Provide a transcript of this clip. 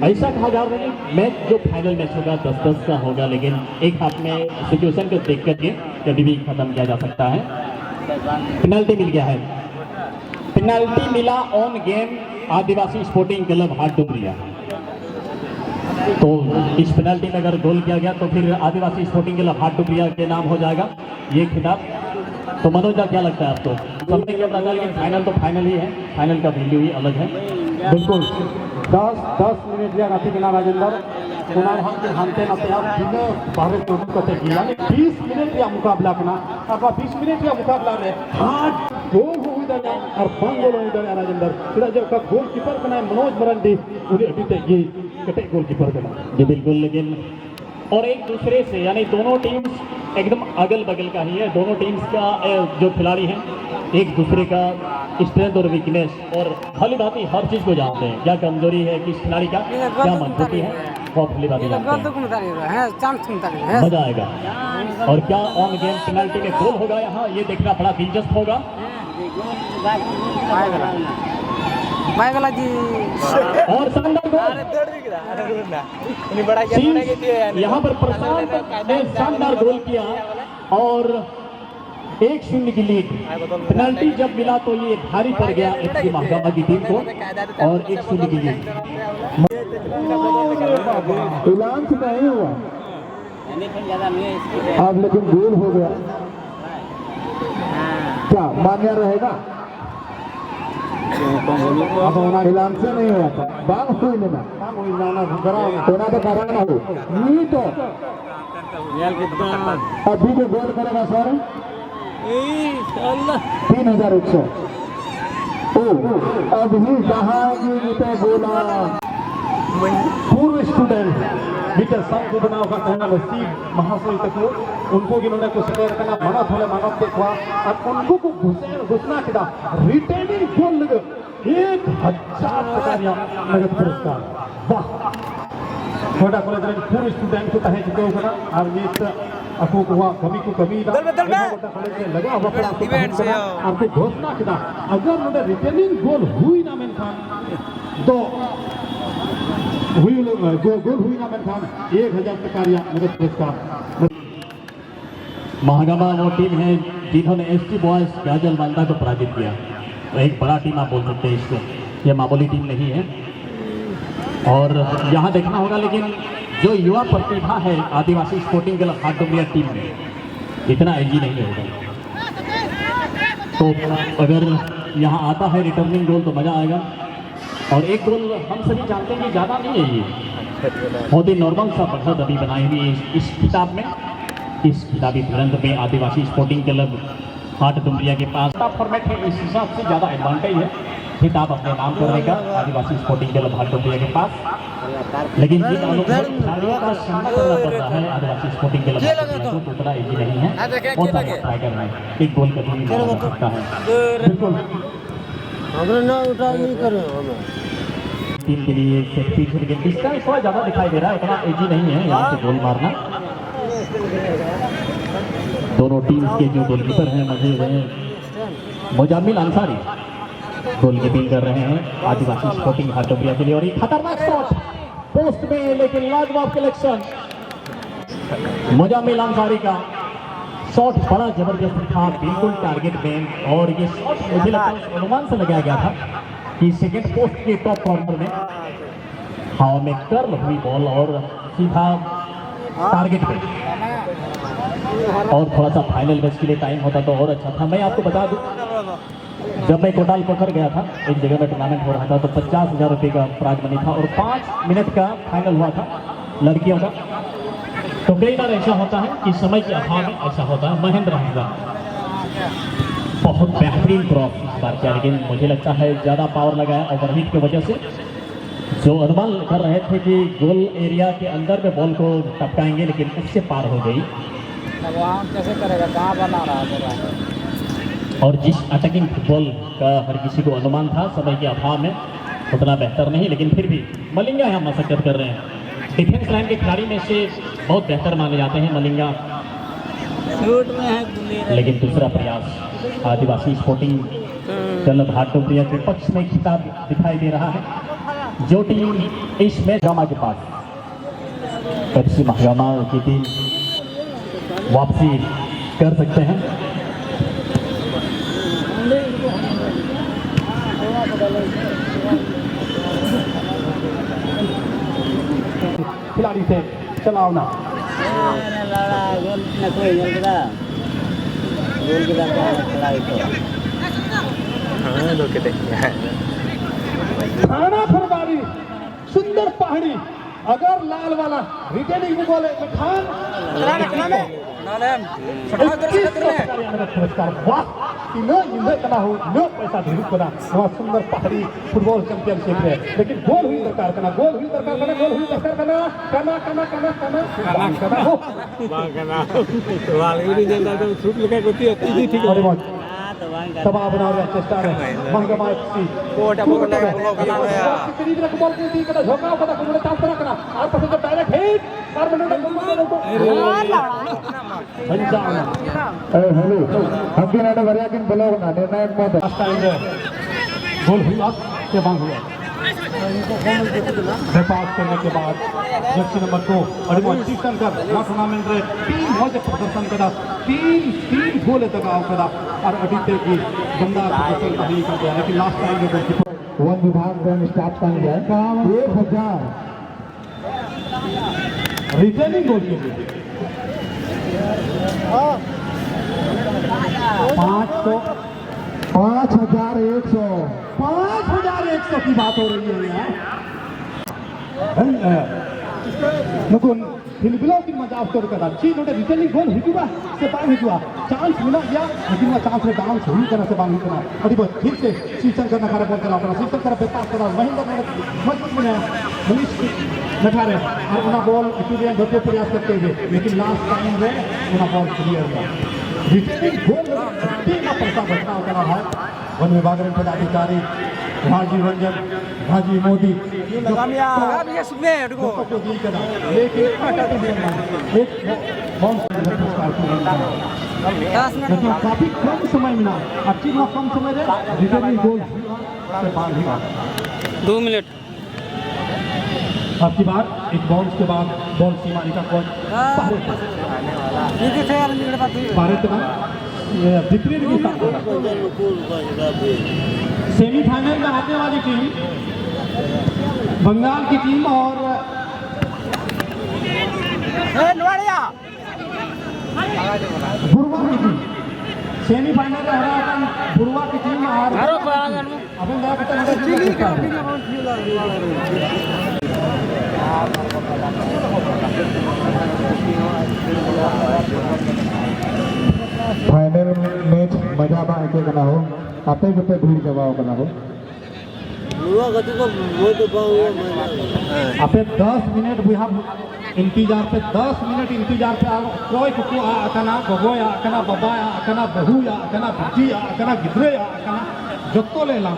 ऐसा कहा जा रहा है मैच जो फाइनल मैच होगा 10-10 का होगा, लेकिन एक हाथ में सिचुएशन को देख करके कभी भी खत्म किया जा सकता है। पेनल्टी मिल गया है, पेनल्टी मिला on game Adivasi Sporting Club Haat Dumaria. तो इस पेनल्टी में अगर गोल किया गया तो फिर आदिवासी स्पोर्टिंग क्लब हाट डुमरिया के नाम हो जाएगा ये खिताब। तो मनोज का क्या लगता है आपको? सबने क्या पता, लेकिन फाइनल तो फाइनल ही है, फाइनल का वैल्यू ही अलग है। बिल्कुल 10 मिनिट या राती बिना राजेंद्र कुनार हम हानते ना तैयार बिना बाहर तो कते किया 20 मिनिट या मुकाबला करना अब 20 मिनिट या मुकाबला में हाथ गोल हो इधर और बंगोल हो इधर राजेंद्र इधर जो का गोलकीपर बना मनोज मरंडी उन्हें अभी तक ये कटे गोलकीपर बना जी बिल्कुल। लेकिन और एक दूसरे से यानी दोनों टीम्स एकदम अगल बगल का ही है, दोनों टीम्स का जो खिलाड़ी हैं एक दूसरे का स्ट्रेंथ और वीकनेस और भली भांति हर चीज को जानते हैं, क्या कमजोरी है किस खिलाड़ी का, क्या मजबूती है, बहुत भली भांति जानते हैं। मजा आएगा। और क्या ऑन गेम पेनल्टी में गोल होगा यहाँ, ये देखना बड़ा दिलचस्प होगा। और शानदार गोल यहाँ पर प्रशांत ने शानदार गोल किया और 1-0 की लीड। पेनल्टी जब मिला तो ये भारी पड़ गया एफसी महागामा की टीम को और 1-0 की लीड। ऐलान से नहीं हुआ अब, लेकिन गोल हो गया, क्या मान्य रहेगा? अब ऐलान से नहीं हुआ था, बाल हुई लेना होना तो कराना हो नहीं तो अभी जो गोल करेगा सर 3100 अभी कहा बोला पूर्व स्टूडेंट बीते संत बनाव का कहना नसीब महाशय तक उनको जिन्होंने कुछ देर करना मना थोड़े मानव देखा और उनको को घोषणा किया रिटेनिंग गोल 1000 नगद पुरस्कार। वाह छोटा कॉलेज रे पूर्व स्टूडेंट को तहे जिते होगा और ये आपको हुआ कमी को कमी छोटा कॉलेज में लगा हुआ पर आपको घोषणा किया अगर उन्होंने रिटेनिंग गोल हुई ना मेन खान तो गोल हुई ना मेन खान 1000 नगद पुरस्कार। महागामा वो टीम है जिन्होंने एसटी बॉयज गाजल बांदा को पराजित किया, तो एक बड़ा टीम आप बोल सकते हैं इसको, यह मामूली टीम नहीं है। और यहाँ देखना होगा लेकिन जो युवा प्रतिभा है आदिवासी Sporting Club Haat Dumaria team में इतना एजी नहीं होगा, तो अगर यहाँ आता है रिटर्निंग गोल तो मजा आएगा। और एक गोल हम सभी जानते हैं कि ज़्यादा नहीं है, ये बहुत ही नॉर्मल सा बढ़त अभी बनाई हुई है इस किताब में, इस किताबी ग्रंथ में आदिवासी स्पोर्टिंग क्लब हाट डुमरिया के पास फॉर्मेट है, इस हिसाब से ज़्यादा एडवांटेज है खिताब अपने नाम करने का आदिवासी स्पोर्टिंग क्लब हाट डुमरिया के पास। लेकिन जिन खिलाड़ियों का सामना करना पड़ रहा है आदिवासी स्पोर्टिंग क्लब हाट डुमरिया को, तो उतना ईजी नहीं है, बहुत सारा ट्राई करना है, एक गोल का भी हो सकता है। बिल्कुल टीम के लिए सेफ्टी इसका थोड़ा ज़्यादा दिखाई दे रहा है, इतना ईजी नहीं है यहाँ से गोल मारना। दोनों टीम्स के जो गोलकीपर हैं मौजूद हैं मुजामिल अंसारी गोलकीपिंग कर रहे हैं आदिवासी स्पोर्टिंग हाट डुमरिया के लिए। और ये खतरनाक शॉट पोस्ट में, लेकिन लाजवाब कलेक्शन मुजामिल अंसारी का शॉट बड़ा जबरदस्त था, बिल्कुल टारगेट में। और ये शॉट मुझे लगता है अनुमान से लगाया गया था कि सेकेंड पोस्ट के टॉप कॉर्नर में हवा में कर्ल हुई बॉल और सीधा टारगेट पे, और थोड़ा सा फाइनल मैच के लिए टाइम होता तो और अच्छा था। मैं आपको बता दूं जब मैं कोटाल पोखर गया था, एक जगह में टूर्नामेंट हो रहा था, तो 50,000 रुपये का प्राइज मनी था और 5 मिनट का फाइनल हुआ था लड़कियों का। तो कई बार ऐसा होता है कि समय के अभाव में ऐसा होता है। महेंद्र बहुत बेहतरीन क्रॉस इस बार किया, लेकिन मुझे लगता है ज़्यादा पावर लगाया ओवरहीट की वजह से। जो अनुमान कर रहे थे कि गोल एरिया के अंदर में बॉल को टपकाएंगे, लेकिन उससे पार हो गई। कैसे करेगा, कहाँ बना रहा है। और जिस अटैकिंग फुटबॉल का हर किसी को अनुमान था, समय के अभाव में उतना बेहतर नहीं, लेकिन फिर भी मलिंगा यहाँ मशक्कत कर रहे हैं। डिफेंस लाइन के खिलाड़ी में से बहुत बेहतर माने जाते हैं मलिंगा, लेकिन दूसरा प्रयास आदिवासी स्पोर्टिंग क्लब हाट डुमरिया के पक्ष में खिताब दिखाई दे रहा है। जो टीम इस मैच जमा के पास FC Mahakama की टीम वापसी कर सकते हैं। खिलाड़ी से चलावना थाना फुलबारी सुंदर पहाड़ी अगर लाल वाला रिटेनिंग बोले खान पुरस्कार वाह इतना हो पैसा ढेर करा सुंदर पहाड़ी फुटबॉल चैंपियनशिप है लेकिन गोल हुई दरकार करना गोल हुई दरकार करना गोल हुई दरकार करना करना करना करना करना करना हो अरे मौज सभा बना रहे चेष्टा है महंगा एफसी कोटा कोटा कितनी तरह बॉल को दी कदा झोका कदा कोने चांस करना और पसंद डायरेक्ट हिट और मिनट पंचावना हेलो हमके नाटे वरियाकिन ब्लॉग ना निर्णायक मत लास्ट टाइम गोल हुआ के बांग हुआ पास करने के बाद जर्सी नंबर 2 अडिमोटिशन कर टूर्नामेंट रे टीम बहुत प्रदर्शन करा तीन गोल तकाव करा और अडिते की बंदा प्रदर्शन नहीं करते हैं लेकिन लास्ट टाइम जो गोलकीपर वन विभाग में स्टाफ कर जाए 1000 रिटेनिंग गोल के लिए 5100 की बात हो रही है यहाँ नुकुन हिलबिलों की मजाक कर करा ची नोटे रिटेनिंग गोल हिजुआ से बांग हिजुआ चांस मिला गया लेकिन वो चांस में डाउन हुई करना से बांग करना अरे बहुत ठीक से सीजन करना खरा बॉल चला अपना सीजन करा बेपास करा महेंद्र ने मजबूत बनाया मनीष नठारे और उना बॉल एक्चुअली धोते प्रयास करते हुए लेकिन लास्ट टाइम में उना बॉल क्लियर हुआ रिटेनिंग गोल टीम पैसा बचना करा है वन विभाग के पदाधिकारी भाजी रंजन भाजी मोदी लेकिन काफी कम समय मिला अच्छी बहुत कम समय है रिटर्निंग गोल से बाहर हुआ 2 मिनट अब की बार एक बाउंस के बाद बॉल सीमा का कौन भारत ना विपरीत के साथ सेमीफाइनल में आने वाली टीम बंगाल की टीम और बुरवा की टीम सेमीफाइनल में हरा बुरवा की टीम और अभी नया पता फाइनल मैच मजा बा के कना हो आपे के भीड़ जवाब कना हो आपे 10 मिनट we have इंतजार पे 10 मिनट इंतजार पे कोई को आकना बगोया आकना बबाया आकना बहुया आकना बिजी आकना गिद्रे आकना जत्तो ले ला